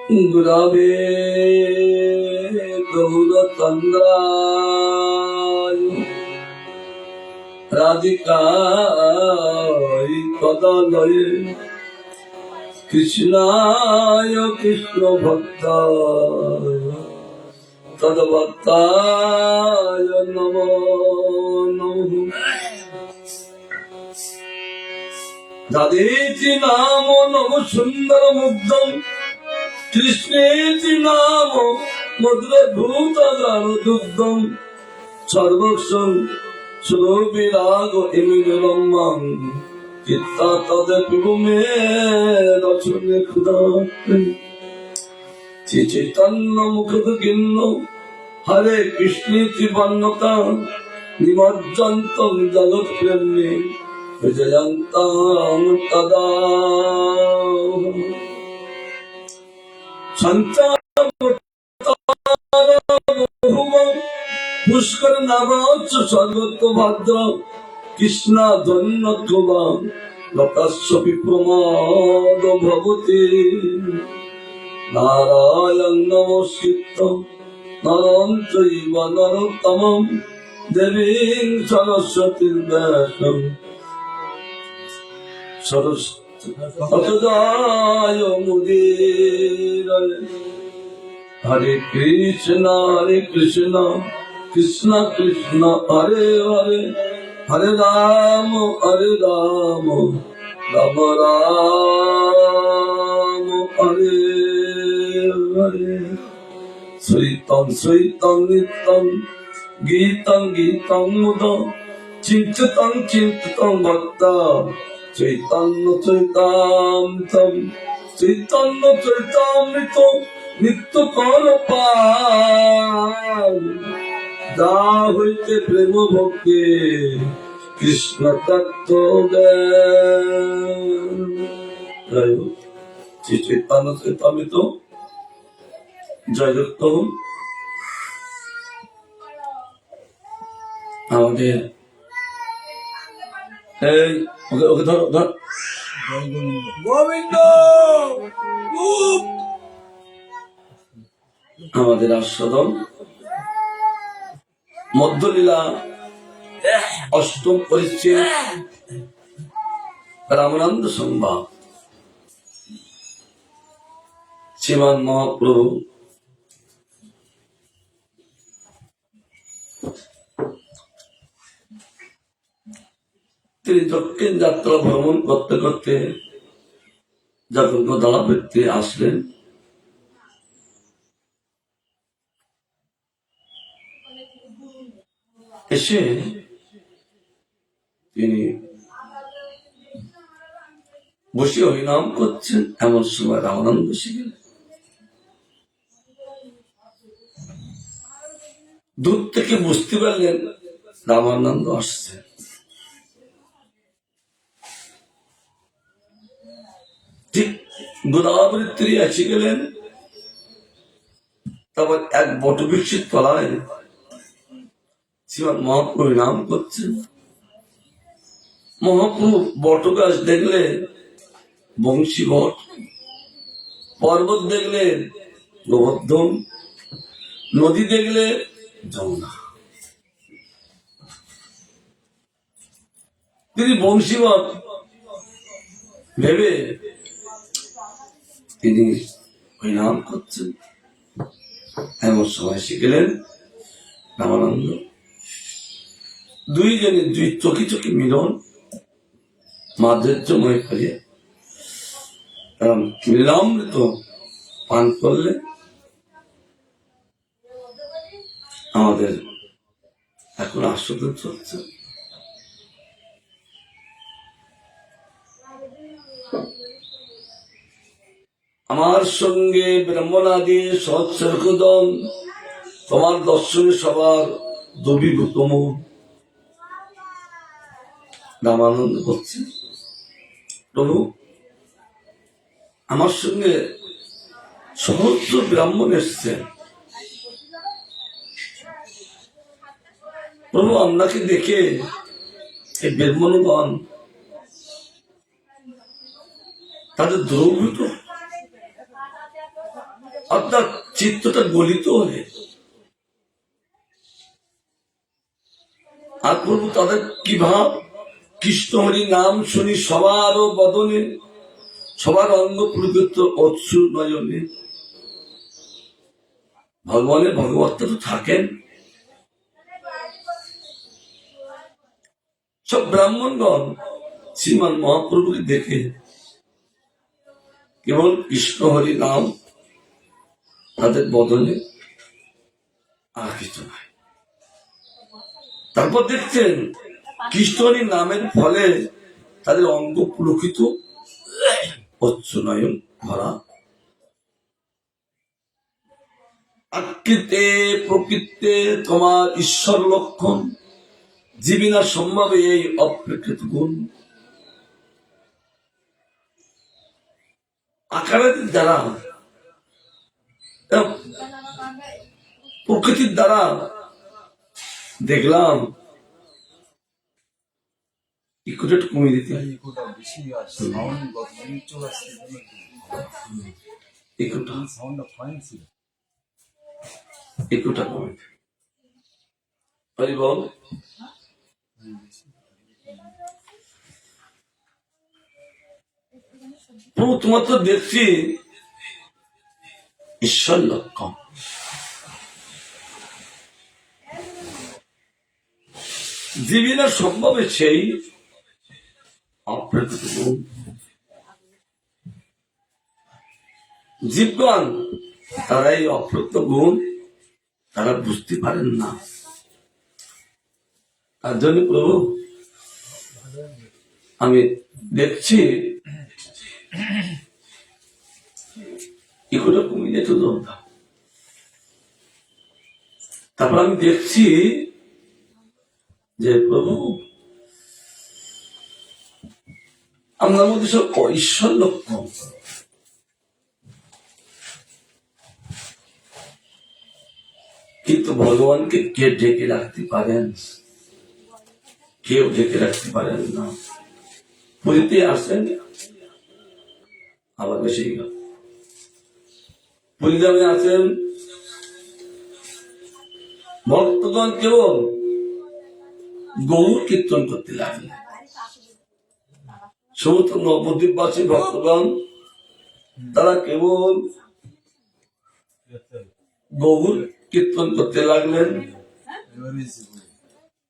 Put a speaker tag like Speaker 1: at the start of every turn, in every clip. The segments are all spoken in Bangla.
Speaker 1: गुरवे गौरचन्द्राय राधिकाय तदालये कृष्णाय कृष्णभक्ताय तद्भक्ताय नमो नमः। राधेति नाम नम सुंदर मुग्धम कृष्णेति नाम मधुरभूत दुग्धम सर्वस्वं सुरविराग इमिरम्मं चित्ता तदपिबु मे रचने खुदा चैतन्य मुखद गिन्नो हरे कृष्णेति वन्नता निमज्जन्तं जगत्प्रेम्ये विजयन्तं तदा पुष्कर नावाच सर्वतो भद्र कृष्णा धन्य त्ववा लतस्व विप्रमाद भवति नारायण नमस्कृत्य नरं चैव नरोत्तमं देवीं सरस्वतीं व्यासं ततोजाय मुदीरये। हरे कृष्ण कृष्ण कृष्ण हरे हरे हरे राम राम राम हरे हरे। श्रीतं श्रीतं नित्यं गीतं गीतं मुदं चिंतितं चिंतितं भक्ता चैतन्य चैतामृतं चैतन्य चैतामृतं नित्य कर पान যা হইতে প্রেম ভক্তি কৃষ্ণ তত্ত্ব জ্ঞান। জয় হোক শ্রী চৈতন্য চৈতামৃত জয়যুক্ত হোক। আমাদের এই ওকে ওকে ধর ধর গোবিন্দ আমাদের আস্বাদন মধ্যলীলা অষ্টম পরিচ্ছেদ রামানন্দ সংবাদ। শ্রীমান মহাপ্রভু তিনি দক্ষিণ যাত্রা ভ্রমণ করতে করতে যখন দাঁড়াপেতে আসলেন এসে তিনি বসে হরিনাম করছেন। এমন সময় রামানন্দ বসে গেলেন। দূর থেকে বুঝতে পারলেন রামানন্দ আসছে। ঠিক গোদাবরীর তীরে এসে গেলেন। তারপর এক বটবৃক্ষের তলায় শ্রীমান মহাপ্রভু নাম করছেন। মহাপ্রভু বটগাছ দেখলে বংশী বট, পর্বত দেখলে গোবর্ধন, নদী দেখলে যমুনা। তিনি বংশী বট ভেবে তিনি ওই নাম করছেন। এমন সময় শিখলেন রামানন্দ। দুইজনে দুই চোখে চোখে মিলন মাধুর্যময় করে তারা মিলামৃত পান করলে। আমাদের এখন আস্বাদন চলছে। আমার সঙ্গে ব্রাহ্মণাদি সৎসর্গদম তোমার দর্শনে সবার দবিভূতম। রামানন্দ বলছে প্রভু আমার সঙ্গে সহস্র ব্রাহ্মণ এসছে। প্রভু আপনাকে দেখে এই ব্রাহ্মণগণ তাদের দ্রবীভূত অর্থাৎ চিত্তটা গলিত হলে আর প্রভু তাদের কি ভাব, কৃষ্ণ হরি নাম শুনি সবার বদনে, সবার অঙ্গ প্রকৃত অশ্রু নয়নে। ভগবানের ভগবত্তা তো থাকেন। সব ব্রাহ্মণগণ শ্রীমান মহাপ্রভুকে দেখে কেবল কৃষ্ণ হরি নাম তাদের বদলে, আর কিছু নয়। তারপর দেখছেন কৃষ্ণ হরি নামের ফলে তাদের অঙ্গ পুলকিত, অচ্ছুনয়ন ভরা। আকৃতে প্রকৃতে তোমার ঈশ্বর লক্ষণ, জীবিনা সম্ভবে এই অপ্রকৃত গুণ। আকারের দ্বারা, প্রকৃতির দ্বারা দেখলাম ইকুটা কমিয়ে দিতে ইকুটা কমে বল। প্রভু তোমার তো দেখছি ঈশ্বর লক্ষণ, জীবিনা সম্ভবে সেই অপ্রকৃত গুণ। জীবগণ তারা এই অপ্রকৃত গুণ তারা বুঝতে পারেন না। তার জন্য প্রভু আমি দেখছি ইকোটা কমিয়ে যেত দরকার। তারপর আমি দেখছি যে প্রভু আপনার মধ্যে সব ঈশ্বর লক্ষণ, কিন্তু ভগবানকে কে ঢেকে রাখতে পারেন? কেউ ঢেকে রাখতে পারেন না। পুরীতে আসেন আবার বেশি গেল, পুরীধামে আছেন ভক্তগণ কেবল গৌর কীর্তন করতে লাগলেন। সমস্ত নবদ্বীপবাসী ভক্তগণ তারা কেবল গৌর কীর্তন করতে লাগলেন।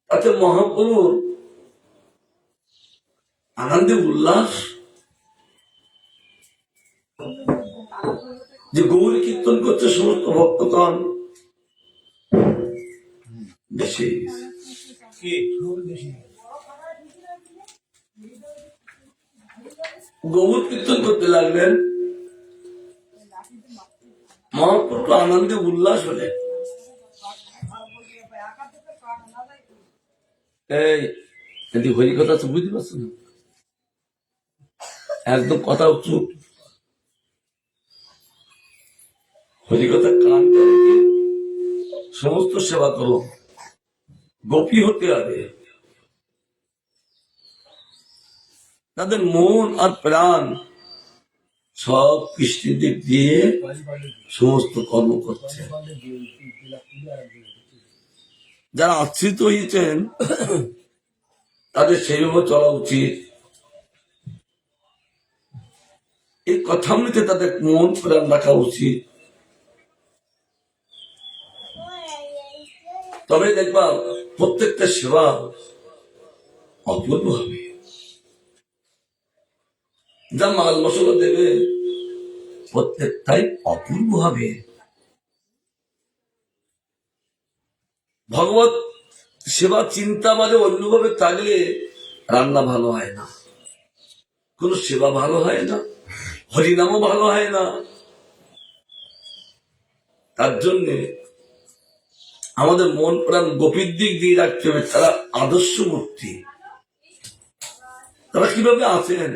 Speaker 1: তাতে মহাপ্রভুর আনন্দে উল্লাস, যে গৌর কীর্তন করছে সমস্ত ভক্তগণ বেশি গৌর কীর্তন করতে লাগলেন। মহাপ্রভু আনন্দে উল্লাস হলেন। এই হরি কথা তো বুঝতে পারছো না, একদম কথা চুপ। হরি কথা কান সমস্ত সেবা করো, গোপী হতে হবে। তাদের মন আর প্রাণ সব কৃষ্ণের দিক দিয়ে সমস্ত কর্ম করছে। যারা আশ্রিত হয়েছেন তাদের সেইভাবে চলা উচিত। এই কথামৃতে তাদের মন প্রাণ রাখা উচিত। তবে দেখবা প্রত্যেকটা সেবা অপূর্ব হবে। যা মাল মশলা দেবে প্রত্যেকটাই অপূর্ব হবে। ভগবত সেবা চিন্তা মানে অন্যভাবে থাকলে রান্না ভালো হয় না, কোন সেবা ভালো হয় না, হরিনামও ভালো হয় না। তার জন্য আমাদের মন প্রাণ গোপীর দিক দিয়ে রাখতে হবে। তারা আদর্শ মূর্তি, তারা কিভাবে আছেন,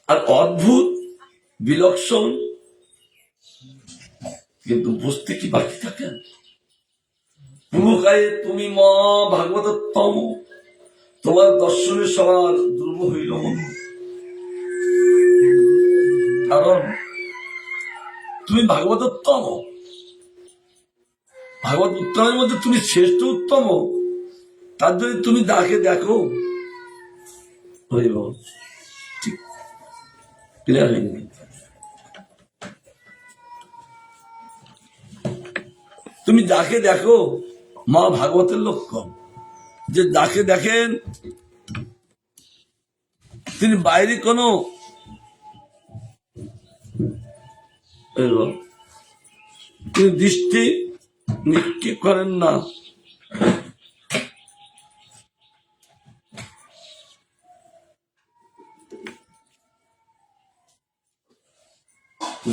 Speaker 1: আর অদ্ভুত বিলক্ষণ, কিন্তু বুঝতে কি বাকি থাকেন। পুরুকায়ে তুমি মা ভাগবতোত্তম, তোমার দর্শনে সবার দুর্ব হইল মন। কারণ তুমি ভাগবত উত্তম, ভাগবত উত্তমের মধ্যে তুমি শ্রেষ্ঠ উত্তম, তার জন্য তুমি তাকে দেখো। ঠিক ক্লিয়ার হয়নি? তুমি যাকে দেখো, মা ভাগবতের লক্ষণ যে যাকে দেখেন তিনি বাইরে কোনো তিনি দৃষ্টি নিক্ষেপ করেন না,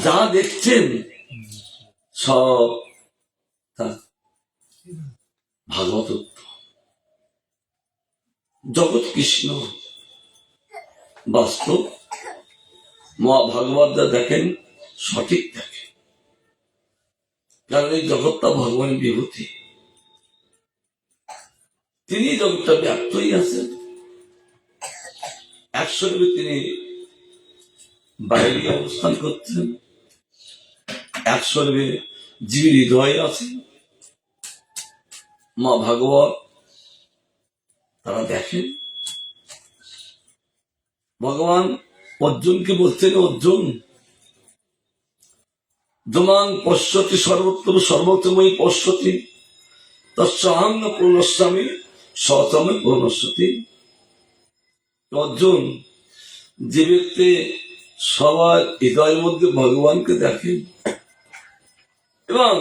Speaker 1: যা দেখছেন সব তার ভাগবত জগৎ কৃষ্ণ বাস্তব মহাভাগবত যা দেখেন সঠিক দেখেন, কারণ এই জগৎটা ভগবানের বিভূতি, তিনি জগৎটা ব্যক্তই আছেন। একসঙ্গে তিনি বাইরে অবস্থান করছেন, একসঙ্গে জীবের হৃদয়ে আছেন। মা ভাগবত তারা দেখেন। ভগবান অর্জুনকে বলছেন, অর্জুন দমাং পশ্যতি সর্বোত্তম সর্বোত্তমই পশ্যতি তৎসহং ন পূর্ণস্বামী সতমে পূর্ণস্বতী। অর্জুন, যে ব্যক্তি সবার হৃদয়ের মধ্যে ভগবানকে দেখেন এবং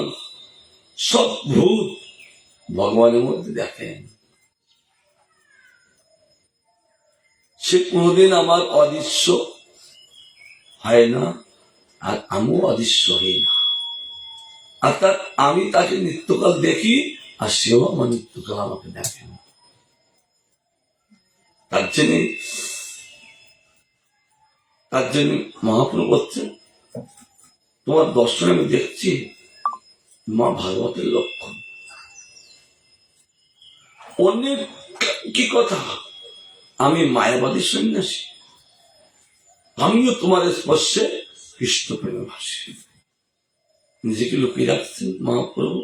Speaker 1: সব ভূত ভগবানের মধ্যে দেখেন, সে কোনদিন আমার অদৃশ্য হয় না, আর আমিও অদৃশ্য হই না। অর্থাৎ আমি তাকে নিত্যকাল দেখি, আর সেও আমার নিত্যকাল আমাকে দেখেন। তার জন্য মহাপ্রভু বলছেন, তোমার দর্শন আমি দেখছি মা ভাগবতের লক্ষণ। অন্যের কি কথা, আমি মায়াবাদী সন্ন্যাসী, আমিও তোমার স্পর্শে কৃষ্ণ প্রেমে ভাসি। নিজেকে লুকিয়ে রাখছেন মহাপ্রভু,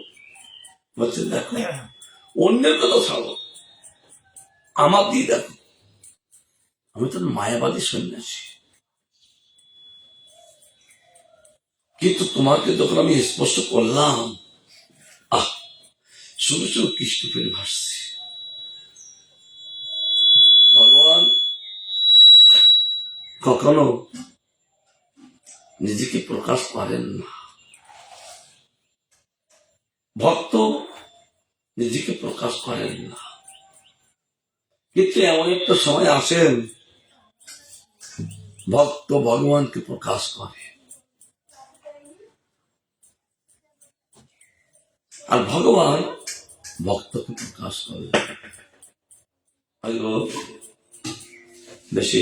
Speaker 1: বলছেন দেখো অন্যের কথা ছাড়ো, আমার দিয়ে দেখো, আমি তো মায়াবাদী সন্ন্যাসী, কিন্তু তোমাকে যখন আমি স্পর্শ করলাম, শুধু শুধু কৃষ্ণ প্রেমে ভাসছি। ভগবান কখনো নিজেকে প্রকাশ করেন না, ভক্ত নিজেকে প্রকাশ করেন না, কিন্তু এমন একটা সময় আসেন ভক্ত ভগবানকে প্রকাশ করে, আর ভগবান ভক্তকে প্রকাশ করে। বেশি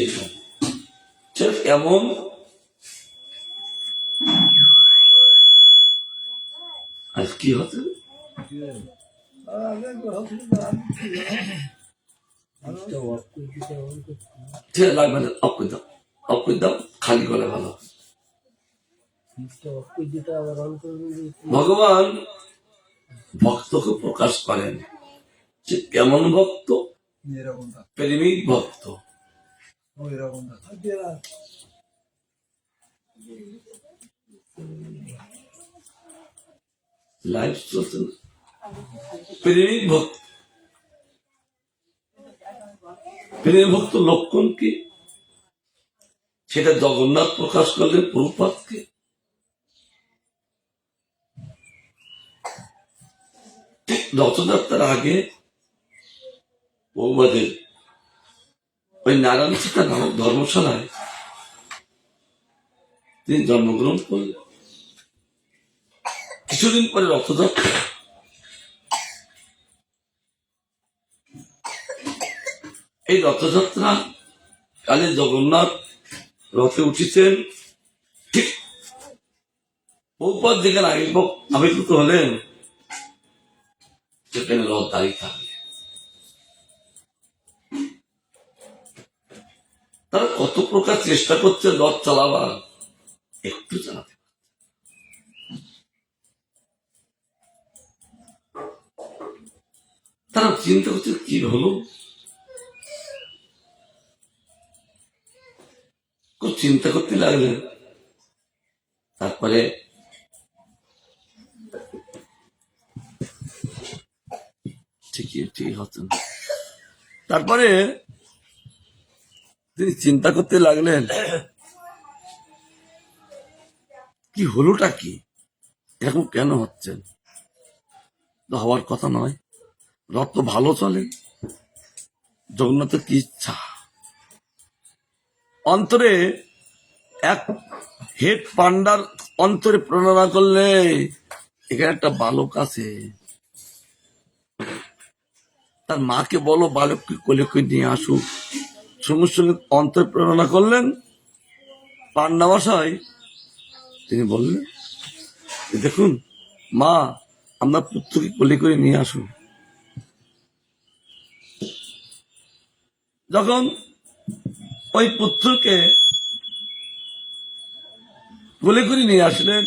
Speaker 1: এমন আজ কি হতে লাগবে না, অফ করে দাও, অফ করে দাও, খালি করে ভালো। ভগবান ভক্তকে প্রকাশ করেন, সে কেমন ভক্ত, প্রেমিক ভক্ত। লাইফ চলছে না, প্রেমিক ভক্ত। প্রেমিক ভক্ত লক্ষণ কি, সেটা জগন্নাথ প্রকাশ করলেন প্রভুপাদকে। রথযাত্রার আগে প্রভুপাদের ওই নারায়ণ সীতা নামক ধর্মশালায় তিনি জন্মগ্রহণ করলেন। কিছুদিন পরে রথযাত্রা, এই রথযাত্রা কালে জগন্নাথ রথে উঠেছেন, ঠিক প্রভুপাদ যেখানে আবির্ভূত হলেন সেখানে রথ দাঁড়িয়ে থাকবে। তারা কত প্রকার চেষ্টা করছে রথ চালাবার, একটু চালাতে পারতেন। তারা চিন্তা করছে কি হলো, খুব চিন্তা করতে লাগলেন। তারপরে ঠিকই হচ্ছে না। তারপরে তিনি চিন্তা করতে লাগলেন কি হলোটা কি, এরকম কেন হচ্ছে, তো হওয়ার কথা নয়, রথ তো ভালো চলে, জগন্নাথের কি ইচ্ছা। অন্তরে এক হেড পান্ডার অন্তরে প্রেরণা করলে এখানে একটা বালক আছে, তার মাকে বলো বালককে কোলে করে নিয়ে আসুক। সঙ্গে সঙ্গে অন্তরে প্রেরণা করলেন পান্ডা মশাই। তিনি বললেন দেখুন মা, আপনার পুত্রকে কোলে করে নিয়ে আসুন। যখন ওই পুত্রকে কোলে করে নিয়ে আসলেন,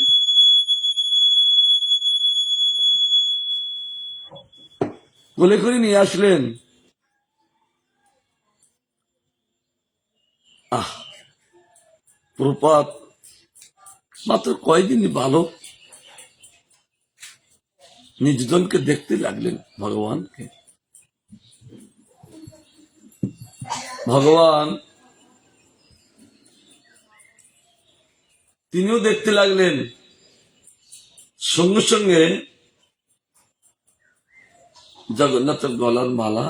Speaker 1: কোলে করে নিয়ে আসলেন, প্রপাত মাত্র কয়দিনই বালক নিজজনকে দেখতে লাগলেন ভগবানকে। ভগবান তিনিও দেখতে লাগলেন। সঙ্গে সঙ্গে জগন্নাথের গলার মালা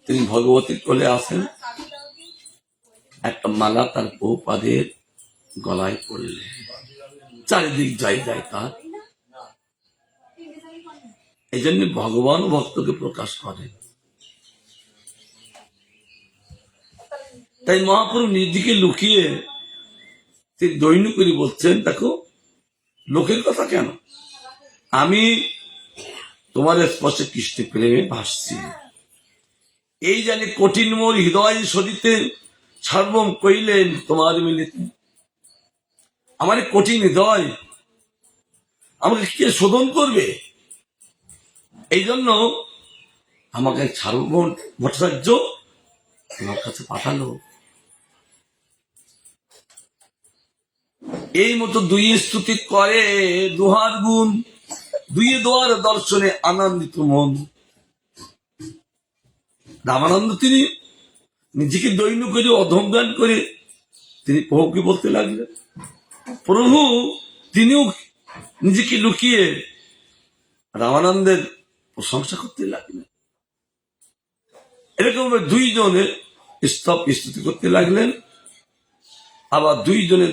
Speaker 1: তিনি ভগবতীর কোলে আসেন, একটা মালা তার বহুপাদের গলায় পড়লেন, চারিদিক যাই যায় তার। এই জন্য ভগবান ভক্তকে প্রকাশ করেন। তাই মহাপ্রভু নিজেকে লুকিয়ে তিনি দৈন্য করে বলছেন দেখো লোকের কথা কেন, আমি তোমার স্পর্শে কৃষ্ণ প্রেমে ভাসছি। এই জানি কঠিন মোর হৃদয় সরিতে সর্বম কইলেন তোমার মিলিতে। আমার কঠিন হৃদয় আমাকে কে শোধন করবে, এই জন্য আমাকে সার্বভৌম ভট্টাচার্য তোমার কাছে পাঠালো। এই মতো দুই স্তুতি করে দুহার গুণ, দুই দোয়ার দর্শনে আনন্দিত মন। রামানন্দ তিনি নিজেকে দৈন্য করে অধমদান করে তিনি প্রভুকে বলতে লাগলেন। প্রভু তিনিও নিজেকে লুকিয়ে রামানন্দের প্রশংসা করতে লাগলেন। এরকম দুইজনের স্তব স্তুতি করতে লাগলেন। আবার দুইজনের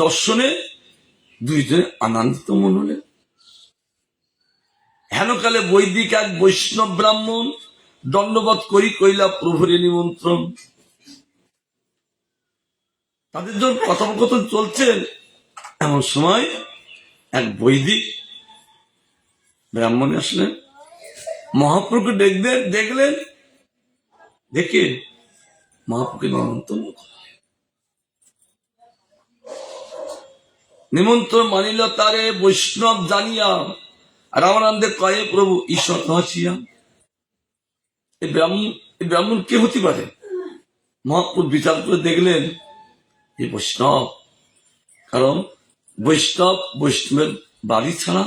Speaker 1: দর্শনে দুইজনে আনন্দিত মন হলেন। হেনকালে বৈদিক এক বৈষ্ণব ব্রাহ্মণ দণ্ডবোধ করি কইলা প্রভুরে নিমন্ত্রণ। তাদের যখন কথোপকথন চলছেন, এমন সময় এক বৈদিক ব্রাহ্মণ আসলেন, মহাপ্রভুকে দেখলেন, দেখে মহাপ্রভুকে নিমন্ত্রণ করলেন। নিমন্ত্রণ মানিল তারে বৈষ্ণব জানিয়া, রামানন্দে কয়ে প্রভু ঈশ্বর হাসিয়া। এই ব্রাহ্মণ কে হতে পারে? মহাপ্রভু বিচার করে দেখলেন এই বৈষ্ণব, কারণ বৈষ্ণবের বাড়ি ছাড়া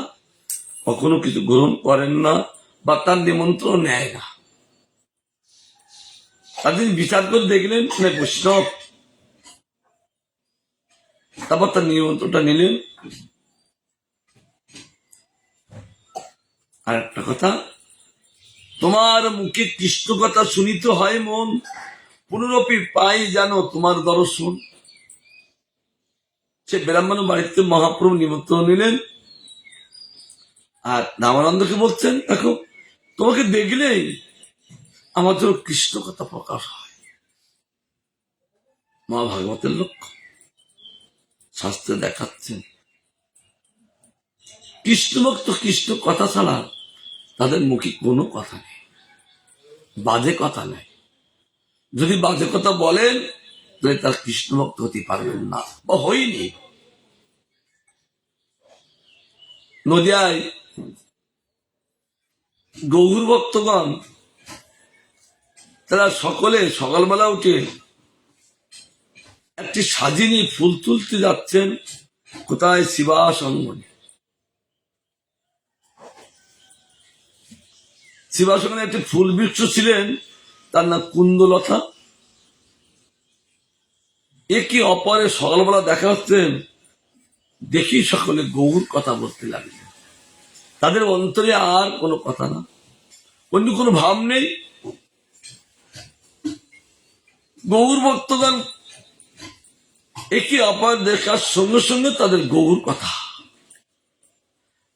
Speaker 1: কখনো কিছু গ্রহণ করেন না বা তার নিমন্ত্রণ নেয় না। তাদের বিচার করে দেখলেন বৈষ্ণব, তারপর তার নিমন্ত্রণটা নিলেন। আর একটা কথা, তোমার মুখে কৃষ্ণ কথা শুনিতে হয় মন, পুনরপি পাই জানো তোমার দর্শন। সে ব্রাহ্মণ বাড়িতে মহাপ্রভু নিমন্ত্রণ নিলেন, আর রামানন্দকে বলছেন দেখো তোমাকে দেখলেই আমার জন্য কৃষ্ণ কথা প্রকাশ হয়। মহাভাগবতের লক্ষ্য শাস্ত্রে দেখাচ্ছেন কৃষ্ণ ভক্ত কৃষ্ণ কথা ছাড়া তাদের মুখে কোনো কথা নেই, বাজে কথা নেই। যদি বাজে কথা বলেন তাহলে তার কৃষ্ণ ভক্ত হতে পারবেন না, বা হয়নি। নদিয়ায় গৌর ভক্তগণ তারা সকলে সকালবেলা উঠে একটি সাজিনী ফুল তুলতে যাচ্ছেন। কোথায়? শিবাস অঙ্গনে। শিবাস অঙ্গনে একটি ফুল বৃক্ষ ছিলেন, তার নাম কুন্দলতা। একে অপরে সকালবেলা দেখা হচ্ছেন, দেখি সকলে গৌর কথা বলতে লাগলেন। তাদের অন্তরে আর কোনো কথা না, অন্য কোনো ভাব নেই। গৌর ভক্তগণ একে অপর দেখার সঙ্গে সঙ্গে তাদের গৌর কথা,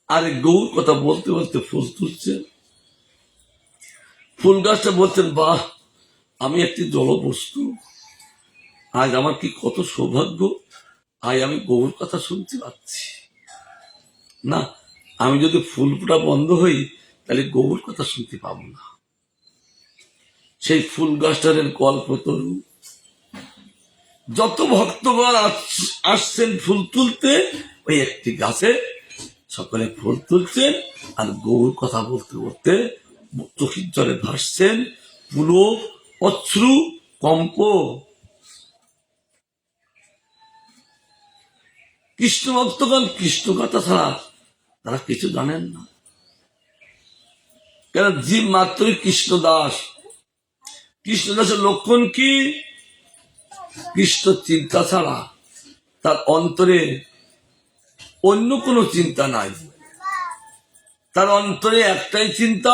Speaker 1: আর গৌর কথা বলতে বলতে ফুল তুলছে। ফুল গাছটা বলছেন, বাহ, আমি একটি জলবস্তু, আজ আমার কি কত সৌভাগ্য, আজ আমি গৌর কথা শুনতে পাচ্ছি। না, আমি যদি ফুল ফোটা বন্ধ হই তাহলে গৌর কথা শুনতে পাবো না। সেই ফুল গাছটার কল্পতরু, যত ভক্তগণ আসছেন ফুল তুলতে, ওই একটি গাছে সকলে ফুল তুলছেন আর গৌর কথা বলতে বলতে চোখের জলে ভাসছেন, পুলক, অশ্রু, কম্প। কৃষ্ণ ভক্তগণ কৃষ্ণ কথা ছাড়া তারা কিছু জানেন না, কেন জীব মাত্রই কৃষ্ণ দাস। কৃষ্ণ দাসের লক্ষণ কি? কৃষ্ণ চিন্তা ছাড়া তার অন্তরে অন্য কোনো চিন্তা নাই। তার অন্তরে একটাই চিন্তা,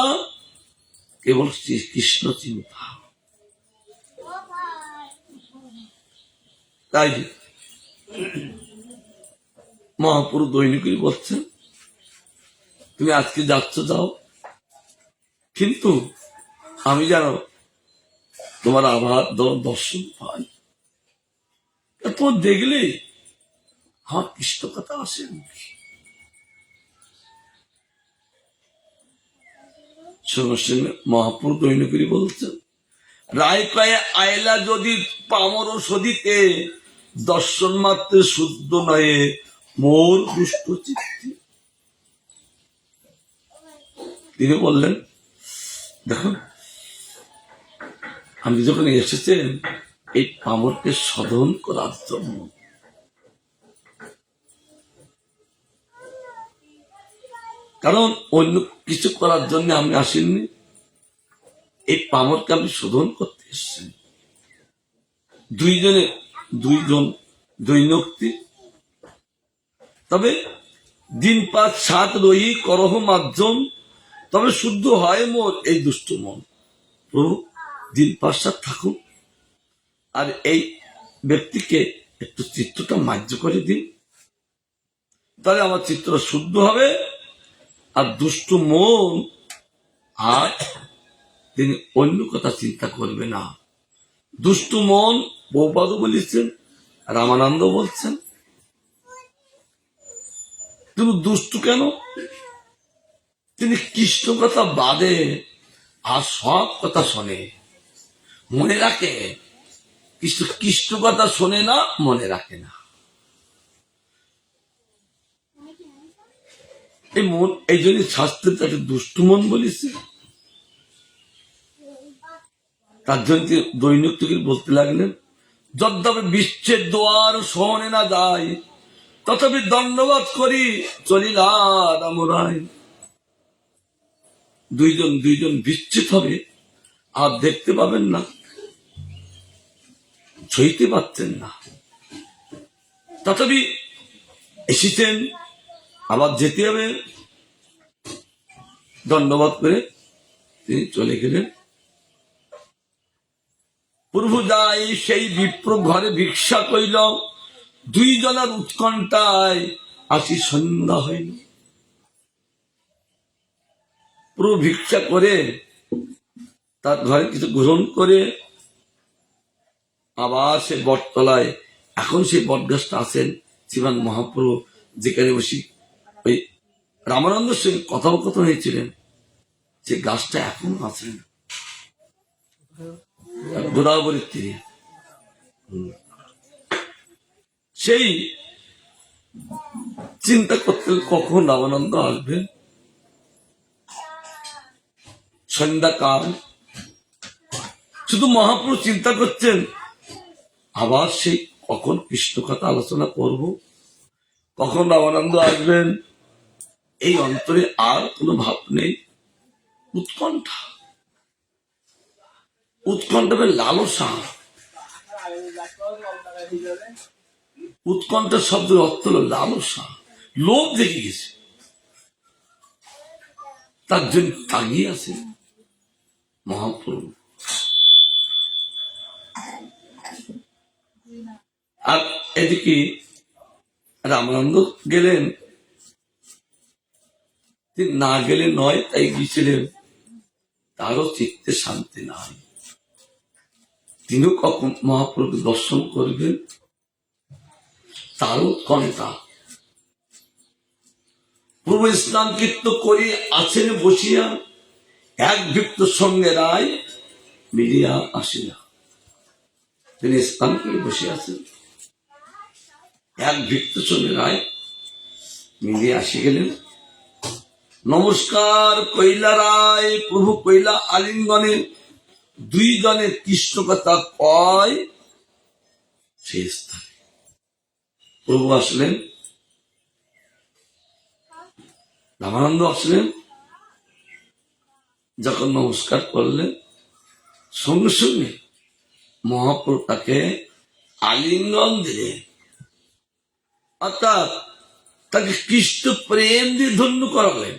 Speaker 1: কেবল কৃষ্ণ চিন্তা। তাই মহাপুরুষ দৈনিকই বলছেন, তুমি আজকে যাচ্ছ যাও, কিন্তু আমি যেন তোমার আবার দর্শন পাই। তোমার দেখলে আমার কৃষ্ণ কথা আসে। মহাপুরুষ দৈনিকই বলছেন, রায় কয়ে আয়লা যদি পামর সদিতে, দর্শন মাত্রে শুদ্ধ নয়ে মোর দুষ্ট চিত্তে। তিনি বললেন, দেখুন, আপনি যখন এসেছেন এই পামরকে সাধন করার জন্য, কারণ অন্য কিছু করার জন্য আমি আসেননি, এই পামরকে আপনি শোধন করতে এসেছেন। দুইজন দৈনক্তি, তবে দিন 5-7 রহি করহ মাধ্যম, তবে শুদ্ধ হয় মোর এই দুষ্ট মন। প্রভু, দিন 5-7 থাকুন, আর এই ব্যক্তিকে একটু চিত্রটা মার্য করে দিন, তাহলে আমার চিত্রটা শুদ্ধ হবে, আর দুষ্ট মন আর তিনি অন্য কথা চিন্তা করবে না। দুষ্ট মন বহুপাদও বলেছেন, রামানন্দ বলছেন, তুমি দুষ্টু কেন? তিনি কৃষ্ণ কথা বাদে আর সব কথা শোনে, মনে রাখে। কৃষ্ণ কথা শোনে না, মনে রাখে না। এই মন, এই জন্য শাস্ত্রে তাকে দুষ্টু মন বলেছে। তার জন্য দৈনিক থেকে বলতে লাগলেন, যদ্যপি বিশ্বের দোয়ার শোনে না যায়, তথাপি দণ্ডবাদ করি চলিলা রামরায়। দুইজন বিচ্ছেদ হবে, আর দেখতে পাবেন না, সইতে পারছেন না, তথাপি এসেছেন, আবার যেতে হবে। দণ্ডবাদ করে তিনি চলে গেলেন। প্রভু যাই সেই বিপ্র ঘরে ভিক্ষা কইল, দুইজনের উৎকণ্ঠায় আসি সন্ধ্যা হইল। প্রভু ভিক্ষা করে তার ঘরে কিছু গ্রহণ করে আবার সে বটতলায়, এখন সেই বটগাছটা আছেন শ্রীমান মহাপ্রভু যেখানে বসি ওই রামানন্দের সঙ্গে কথোপকথন হয়েছিলেন, যে গাছটা এখন আছেন গোদাবরীর তীরে। সেই চিন্তা করতে কখন রামানন্দ আসবে। সন্ধ্যাকাল শুধু মহাপুরুষ চিন্তা করছেন আবার সেই কখন কৃষ্ণ কথা আলোচনা করব, কখন রামানন্দ আসবেন। এই অন্তরে আর কোনো ভাব নেই। উৎকণ্ঠা, উৎকণ্ঠা লালসা। উৎকণ্ঠা শব্দের অর্থ হল লালসা, লোভ দেখে গেছে, তার জন্য তাগিয়ে আছে মহাপ্রভু। আর এদিকে রামানন্দ গেলেন, তিনি না গেলে নয়, তাই গিয়েছিলেন। তারও চিত্তে শান্তি নাই। তিনিও কখন মহাপ্রভুকে দর্শন করবেন তারও উৎকণ্ঠা। পূর্ব স্নান কীর্ত করি আছেন বসিয়া, এক ভিক্ত সঙ্গে রায় মিলিয়া আসিয়া। তিনি স্নান করে বসে আছেন, এক ভিক্ত সঙ্গে রায় মিলিয়া আসি গেলেন। নমস্কার কইলা রায়, প্রভু কইলা আলিঙ্গনে, দুইজনে কৃষ্ণ কথা কয় সেই স্থানে। প্রভু আসলেন, রামানন্দ আসলেন, যখন নমস্কার করলেন সঙ্গে সঙ্গে মহাপ্রভু তাকে আলিঙ্গন দিলেন, অর্থাৎ তাকে কৃষ্ণ প্রেম দিয়ে ধন্য করালেন।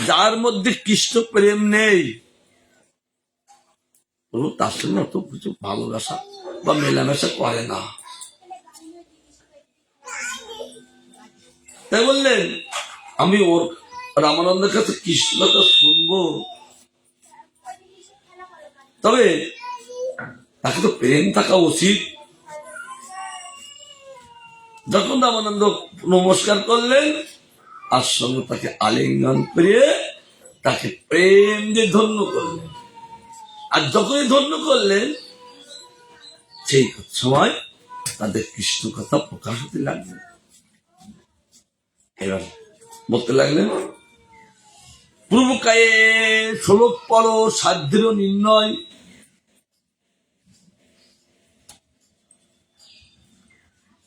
Speaker 1: যার মধ্যে কৃষ্ণ প্রেম নেই তার সঙ্গে অত কিছু ভালোবাসা বা মেলামেশা করে না। তাই বললেন আমি ওর রামানন্দের কাছে কৃষ্ণ কথা শুনবো, তবে তাকে তো প্রেম থাকা উচিত। যখন রামানন্দ নমস্কার করলেন আর সঙ্গে তাকে আলিঙ্গন করে তাকে প্রেম দিয়ে ধন্য করলেন। আর যখনই ধন্য করলেন সেই সময় তাদের কৃষ্ণ কথা প্রকাশ হতে লাগলেন। এবার বলতে লাগলেন পূর্বকায়ে শ্লোক পর সাধ্যের নির্ণয়।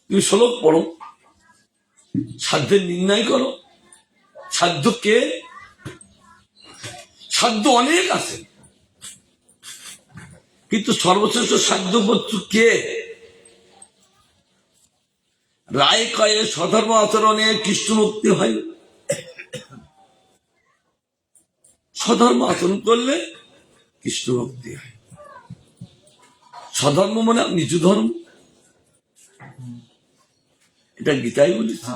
Speaker 1: তুমি শ্লোক পড়ো, সাধ্যের নির্ণয় করো। সাধ্য কে? সাধ্য অনেক আছে, কিন্তু সর্বশ্রেষ্ঠ সাধ্য বস্তু কে? রায় কয়ে স্বধর্ম আচরণে কৃষ্ণ মুক্তি হয়। স্বধর্ম আচরণ করলে কৃষ্ণ মুক্তি হয়। স্বধর্ম মানে নিজ ধর্ম, এটা গীতাই বলেছে।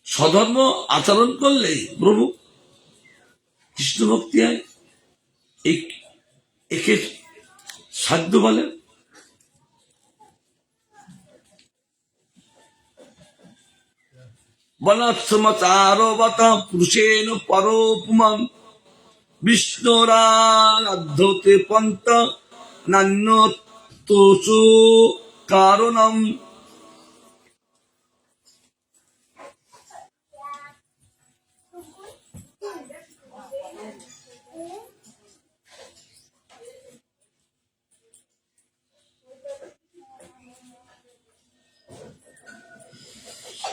Speaker 1: স্বধর্ম আচরণ করলেই প্রভু কৃষ্ণ ভক্তি হয়। একে সাধ্য বলে। বনাশ্রমাচারবতা পুরুষেন পরোপমান, বিষ্ণুরাধ্যতে পন্থ নান্যতোষু কারণম।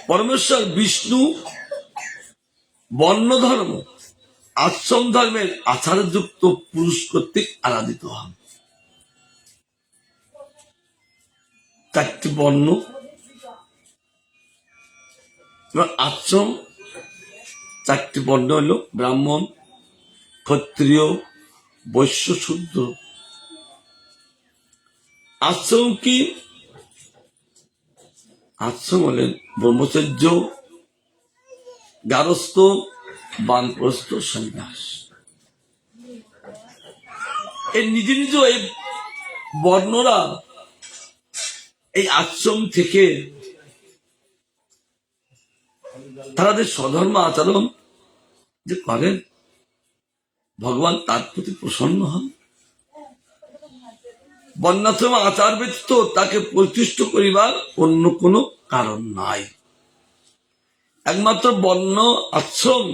Speaker 1: পরমেশ্বর বিষ্ণু বর্ণ ধর্ম আশ্রম ধর্মের আচারযুক্ত পুরুষ কর্তৃক আরাধিত হন। চারটি বর্ণ, আশ্রম চারটি বর্ণ হল ব্রাহ্মণ, ক্ষত্রিয়, বৈশ্য, শূদ্র। আশ্রম কি? আশ্রম হলেন ব্রহ্মচর্য, গারস্থ, বানপ্রস্থ, সন্ন্যাস। এই নিজ নিজ এই বর্ণরা এই আশ্রম থেকে তাদের স্বধর্ম আচরণ যে করেন, ভগবান তার প্রতি প্রসন্ন হন। বর্ণাশ্রম আচার ব্যতীত তাকে প্রতিষ্ঠ করিবার অন্য কোনো কারণ নাই। একমাত্র বর্ণ আশ্রম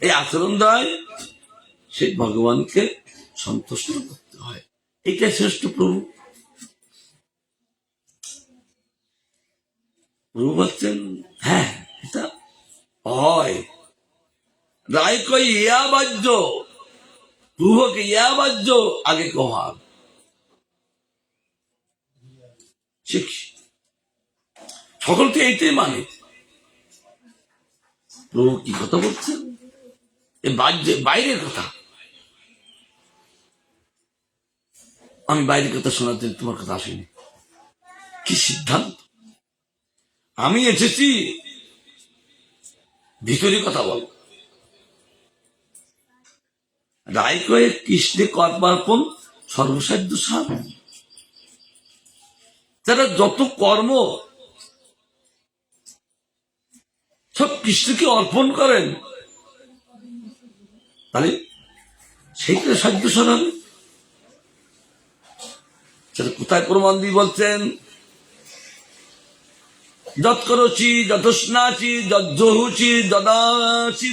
Speaker 1: এই আচরণ দ্বারাই সেই ভগবানকে সন্তুষ্ট করতে হয়। এটাই শ্রেষ্ঠ। প্রভু প্রভু বলছেন হ্যাঁ এটা হয়। রায় কই ইয়া বাহ্য প্রভুকে ইয়া বাহ্য আগে কহার সকলকে এইটাই মানে। প্রভু কি কথা বলছেন? বাইরের কথা। আমি বাইরের কথা শোনার জন্য তোমার কথা আসেনি। কি সিদ্ধান্ত? আমি এসেছি ভিতরি কথা বল। রায় কয়ে কৃষ্ণে কর্মার্পণ সর্বসাধ্য সার। যারা যত কর্ম সব কৃষ্ণকে অর্পণ করেন, তাহলে সেইটা সাধ্য সার হবে। সেটা কোথায় প্রমাণ দিয়ে বলছেন? যৎ করোচি যতস্নাচি যজ্জহুচি দদাসি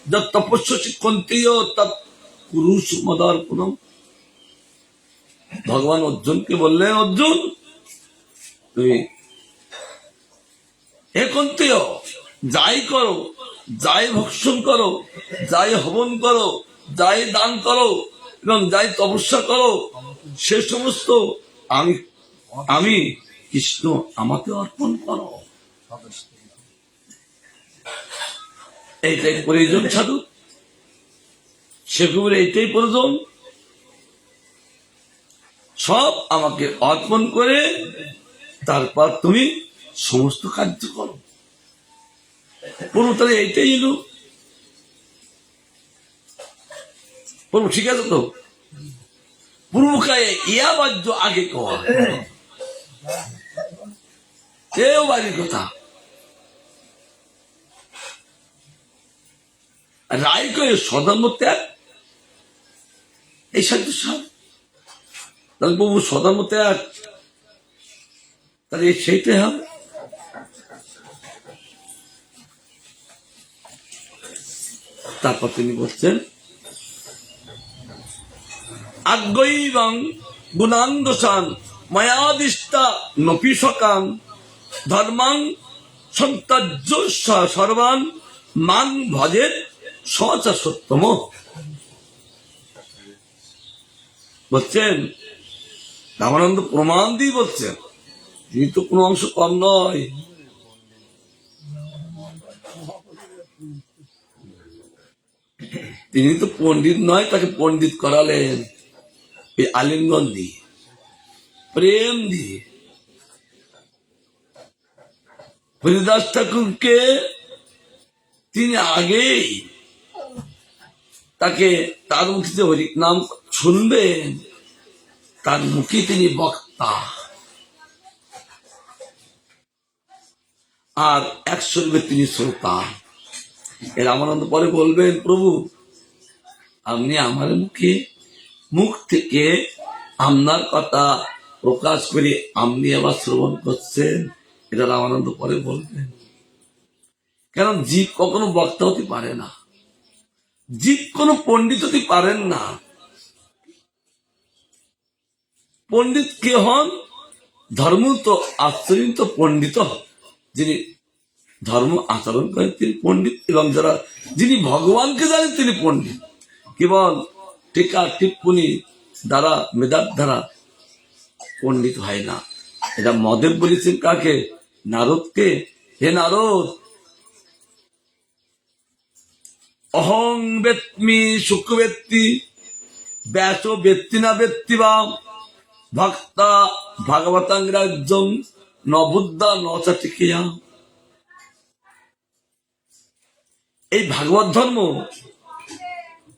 Speaker 1: যৎ তপস্যসি কন্তীয় তৎ কুরুষ মদার্পণম। ভগবান অর্জুনকে বললেন, অর্জুন তুমি হে কন্তীয় যাই করো, যাই ভক্ষণ করো, যাই হবন করো, যাই দান করো এবং যাই তপস্যা করো, সে সমস্ত আমি কৃষ্ণ আমাকে অর্পণ করো। এইটাই প্রয়োজন সাধু, সেগুলো এইটাই প্রয়োজন। সব আমাকে অর্পণ করে তারপর তুমি সমস্ত কার্য করো। প্রভু তাহলে এইটাই এলো। প্রভু ঠিক আছে তো? প্রভুকায় ইয়া বাহ্য আগে কওয়া কেউ বাড়ির কথা। রায় কয়ে সধর্ম ত্যাগ এই সাধ্য সার। তাহলে প্রভু সধর্ম ত্যাগ, তাহলে সেইটাই হবে। তারপর তিনি বলছেন আজ্ঞৈবং গুণান দোষান মায়াদিষ্টা নপি সকান ধর্মাং সন্তাজ্য সর্বান মান ভজের সচা সত্যম। বলছেন রামানন্দ প্রমাণ দিয়ে বলছেন, তিনি তো কোনো অংশ কম নয়। তিনি তো পণ্ডিত নয়, তাকে পণ্ডিত করালেন এই আলিঙ্গন দিয়ে, প্রেম দিয়ে। হরিদাস ঠাকুরকে তিনি আগেই তাকে তার মুখে যে হরি নাম শুনবেন, তার মুখে তিনি বক্তা, আর এক শরীরে তিনি শ্রোতা। এর রামানন্দ পরে বলবেন, প্রভু আপনি আমার মুখ থেকে আপনার কথা প্রকাশ করে আপনি আবার শ্রবণ করছেন। এটা রামানন্দ পরে বলবেন। কারণ জীব কখনো বক্তা হতে পারে না, জীব কোনো পণ্ডিত হতে পারেন না। পণ্ডিত কে হন? ধর্ম তো আচরিত পণ্ডিত, যিনি ধর্ম আচরণ করেন তিনি পণ্ডিত, এবং যারা যিনি ভগবানকে জানেন তিনি পণ্ডিত। কেবল টিকা টিপ্পনি দ্বারা, মেধার দ্বারা পণ্ডিত হয় না। এটা মহাদেব বলেছেন কাকে? নারদকে। হে নারদ, অহং বেত্মি সুখবেত্তি ব্যাস বেত্তি না বেত্তি বা ভক্তা ভাগবতাং রাজ্যং ন বুদ্ধা ন চাটিকিয়া। এই ভাগবত ধর্ম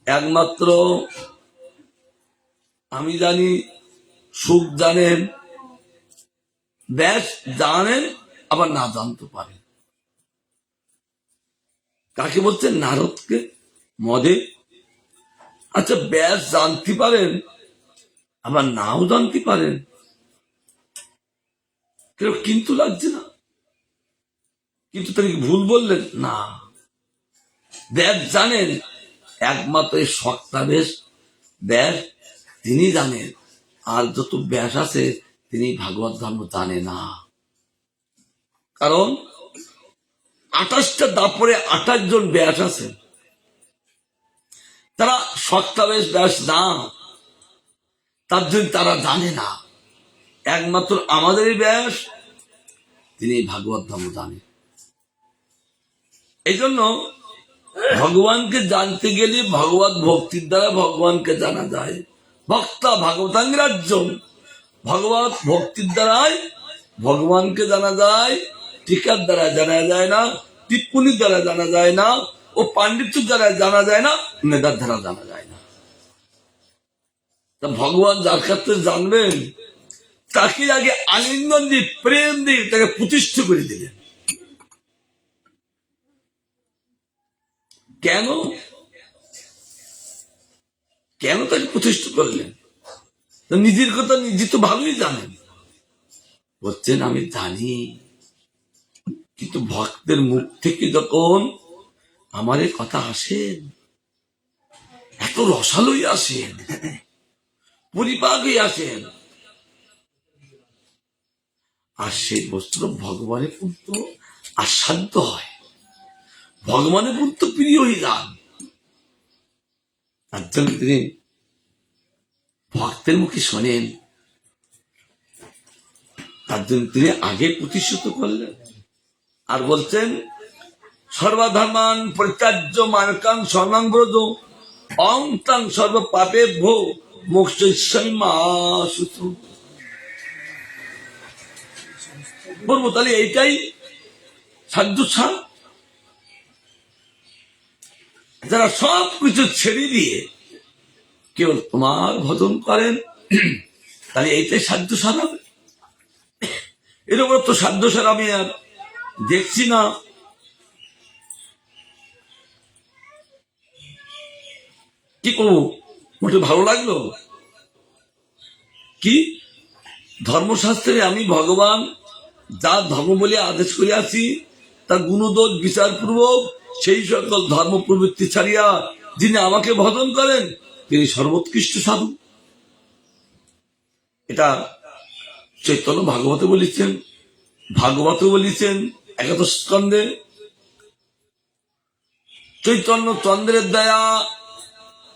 Speaker 1: একমাত্র আমি জানি, সুখ জানেন, ব্যাস জানেন, আবার না জানতে পারেন। কাকে বলছেন? নারদকে, মদে। আচ্ছা ব্যাস জানতে পারেন, আবার নাও জানতে পারেন, কেউ কিন্তু লাগছে না, কিন্তু তিনি ভুল বললেন না। ব্যাস জানেন একমাত্র এই শক্তাবেশ ব্যাস তিনি জানেন, আর যত ব্যাস আছে তিনি ভাগবত ধর্ম জানে না। কারণ 28টা দাপরে 28 জন ব্যাস আছে, তারা শক্তাবেশ ব্যাস না, তার জন্য তারা জানে না। একমাত্র আমাদেরই ব্যাস তিনি ভাগবত ধর্ম জানে। এই জন্য ভগবানকে জানতে গেলে ভগবত ভক্তির দ্বারা ভগবানকে জানা যায়। ভক্তা ভাগবতাঙ্গরাজ্যম, ভগবত ভক্তির দ্বারাই ভগবানকে জানা যায়। টিকার দ্বারা জানা যায় না, টিপ্পণীর দ্বারা জানা যায় না, ও পাণ্ডিত্যের দ্বারা জানা যায় না, মেধার দ্বারা জানা যায় না। তা ভগবান যার ক্ষেত্রে জানবেন তাকে আগে আলিঙ্গন দিয়ে প্রেম দিয়ে তাকে প্রতিষ্ঠা করে দিলেন। কেন কেন তাকে প্রতিষ্ঠা করলেন? নিজের কথা নিজে তো ভালোই জানেন, বলছেন আমি জানি, কিন্তু ভক্তের মুখ থেকে যখন আমার এই কথা আসেন, এত রসালোই আসেন, পরিপাক হয়ে আসেন, আর সেই বস্তু ভগবানের পুত্র আস্বাদ্য হয়, ভগবানের পুত্র প্রিয় হয়ে যান। তার জন্য তিনি ভক্তের মুখে শোনেন, তার জন্য তিনি আগে প্রতিষ্ঠিত করলেন। আর বলছেন সর্বধর্মান পরিত্যাজ্য মানকাং শরণাং ব্রজ অং তাং সর্ব পাপে ভো মোক্ষয়িষ্যামি মা সুতু। বলবো তাহলে এইটাই সাধ্য ছাড়, যারা সব কিছু ছেড়ে দিয়ে কেবল তোমার ভজন করেন, তাহলে এইটাই সাধ্য সার হবে। এর উপর তো সাধ্য সার আমি আর দেখছি না। কি করবো, মোটে ভালো লাগলো কি? ধর্মশাস্ত্রে আমি ভগবান যা ধর্ম বলে আদেশ করিয়াছি তা গুণদোষ বিচারপূর্বক সেই সকল ধর্ম প্রবৃত্তি ছাড়িয়া যিনি আমাকে ভজন করেন তিনি সর্বোৎকৃষ্ট সাধু। এটা চৈতন্য ভাগবতে বলেছেন, ভাগবতে বলেছেন 11 স্কন্ধে। চৈতন্য চন্দ্রের দয়া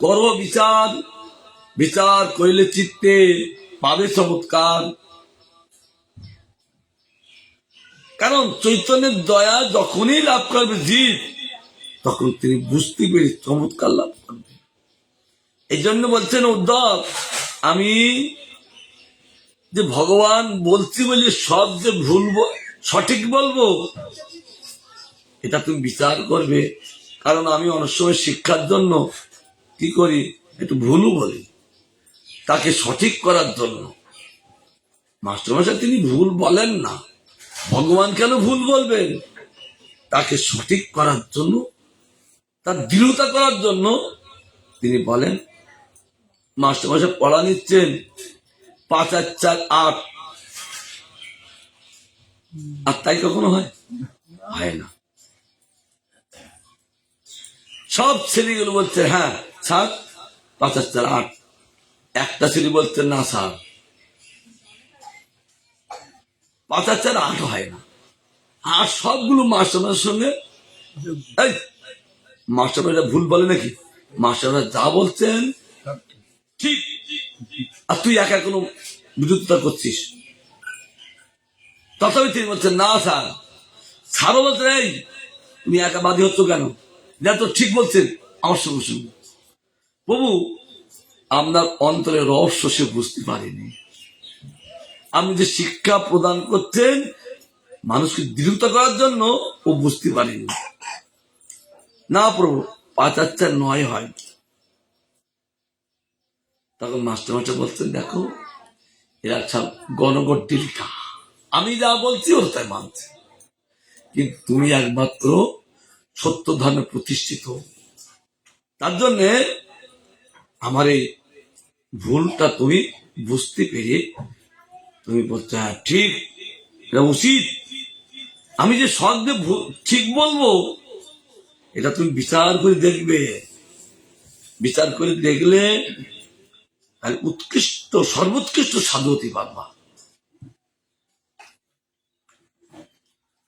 Speaker 1: কর বিচার, বিচার করিলে চিত্তে পাবে চমৎকার। কারণ চৈতন্যের দয়া যখনই লাভ করবে জীব, তখন তিনি বুঝতে পেরে চমৎকার লাভ করবে। এই জন্য বলছেন উদ্ধব, আমি যে ভগবান বলছি বলে সব যে ভুল সঠিক বলবো এটা তুমি বিচার করবে। কারণ আমি অনেক সময় শিক্ষার জন্য কি করি, একটু ভুলও বলি, তাকে সঠিক করার জন্য। মাস্টারমশাই তিনি ভুল বলেন না, ভগবান কেন ভুল বলবেন? তাকে সঠিক করার জন্য, তার দৃঢ়তা করার জন্য তিনি বলেন। মাস্টারমশাই পড়া নিচ্ছেন 5 আর 4 8, আর তাই কখনো হয় না। সব ছেলেগুলো বলছে হ্যাঁ স্যার 5 আর 4 8, একটা ছেলে বলছে না স্যার 5 আর 4 8 হয় না। আর সবগুলো মাস্টারমশাইয়ের সঙ্গে, এই মাস্টারমশাইরা ভুল বলে নাকি? মাস্টাররা যা বলছেন ঠিক, আর তুই একা কোনো বিরোধিতা করছিস। তথাপি তিনি বলছেন না স্যার, স্যারও বলছেন এই তুমি একা বাদী হচ্ছ কেন, যা তো ঠিক বলছেন আমার সঙ্গে সঙ্গে। প্রভু আপনার অন্তরে রহস্য সে বুঝতে পারেনি, আপনি যে শিক্ষা প্রদান করছেন মানুষকে দৃঢ়তা করার জন্য ও বুঝতে পারেনি। না প্রভু 5 আর 4 9 হয়। তখন মাস্টারমশাই বলছেন দেখো এরা সব গণগড্ডির কা, আমি যা বলছি ওর তাই মানছে, কিন্তু তুমি একমাত্র সত্য ধর্মে প্রতিষ্ঠিত। তার জন্যে আমার এই ভুলটা তুমি বুঝতে পেরে তুমি বলছো হ্যাঁ ঠিক, এটা উচিত, আমি যে সঙ্গে ঠিক বলবো, এটা তুমি বিচার করে দেখবে। বিচার করে দেখলে তাহলে উৎকৃষ্ট সর্বোৎকৃষ্ট সাধু হতে পারবা।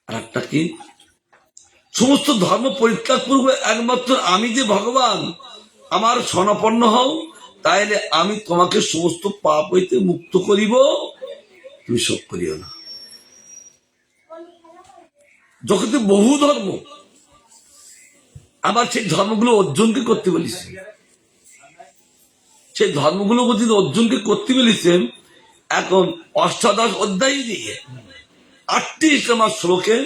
Speaker 1: আর একটা কি, সমস্ত ধর্ম পরিত্যাগ করবো একমাত্র আমি যে ভগবান, আমার শরণাপন্ন হও, তাইলে আমি তোমাকে সমস্ত পাপ হইতে মুক্ত করিব, তুমি শোক করিও না। জগতে বহু ধর্ম, আবার সেই ধর্মগুলো অর্জুনকে করতে বলেছে, সেই ধর্মগুলো যদি অর্জুনকে করতে বলেছেন, এখন অষ্টাদশ অধ্যায় দিয়ে 38 নম্বর শ্লোকে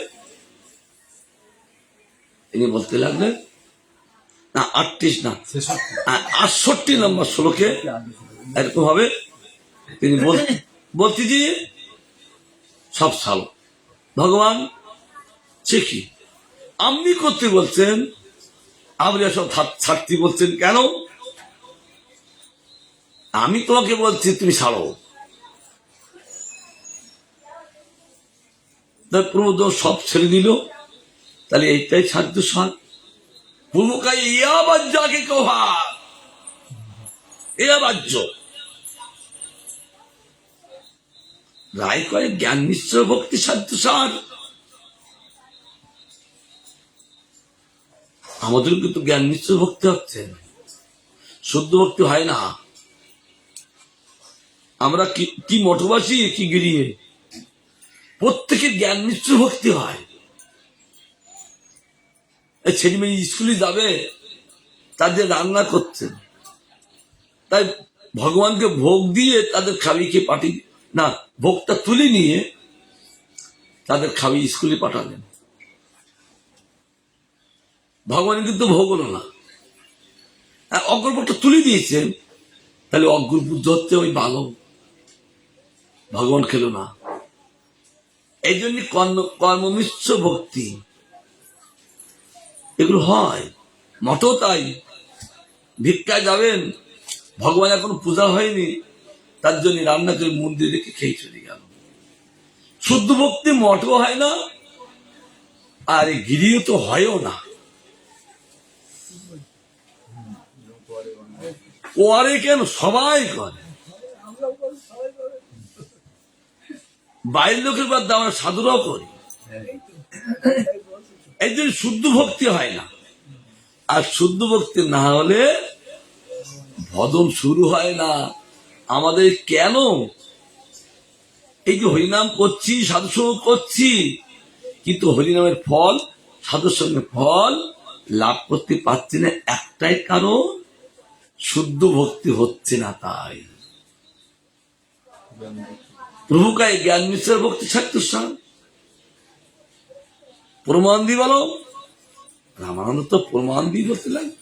Speaker 1: তিনি বলতে লাগলেন, না 38 না 68 নম্বর শ্লোকে এরকম হবে, তিনি বলতে যে সব সাল ভগবান সে কি আপনি করতে বলছেন, আপনি সব ছাড়তে বলছেন কেন? আমি তোমাকে বলছি তুমি ছাড়ো। প্রমোদ সব ছেড়ে দিল, তাহলে এইটাই ছাড়তো সার ভূমিকায় ইয়া বাজ্যাকে কহার, ইয়া বাহ্য রায় করে জ্ঞান মিশ্র ভক্তি সাধ্য সার। আমাদের কিন্তু জ্ঞান মিশ্র ভক্তি হচ্ছে, শুদ্ধ ভক্তি হয় না। আমরা কি মঠবাসী কি গিরিয়ে, প্রত্যেকের জ্ঞান মিশ্র ভক্তি হয়। ছেলে মেয়ে স্কুলে যাবে, তাদের রান্না করছেন, তাই ভগবানকে ভোগ দিয়ে তাদের খাবিকে পাঠিয়ে, না ভোগটা তুলে নিয়ে তাদের খাবি স্কুলে পাঠালেন। ভগবান কিন্তু ভোগ হলো না, অগ্রভোগটা তুলে দিয়েছেন, তাহলে অগ্রপুত্র হচ্ছে ওই বালক, ভগবান খেলো না। এই জন্য কর্মমিশ্র ভক্তি এগুলো হয়। মঠও তাই, ভিক্ষায় যাবেন, ভগবান এখন পূজা হয়নি, তার জন্য রান্না করে মন্দিরে রেখে খেয়ে চলে গেল। শুদ্ধ ভক্তি মঠও হয় না, আর গিরিও তো হয়ও না। ওয়ারে কেন সবাই করে, বাইরের লোকের বাদ আমরা সাধুরাও করি। এই জন্য শুদ্ধ ভক্তি হয় না, আর শুদ্ধ ভক্তি না হলে ভজন শুরু হয় না। আমাদের কেন এই যে হরিনাম করছি, সাধুসঙ্গ করছি, কিন্তু হরিনামের ফল সাধুসঙ্গের ফল লাভ করতে পারছি না, একটাই কারণ শুদ্ধ ভক্তি হচ্ছে না। তাই প্রভুকায় জ্ঞান মিশ্র ভক্তি ছাড়তো প্রমাণ দি বলো, রামানন্দ তো প্রমাণ দিয়ে বলতে লাগে।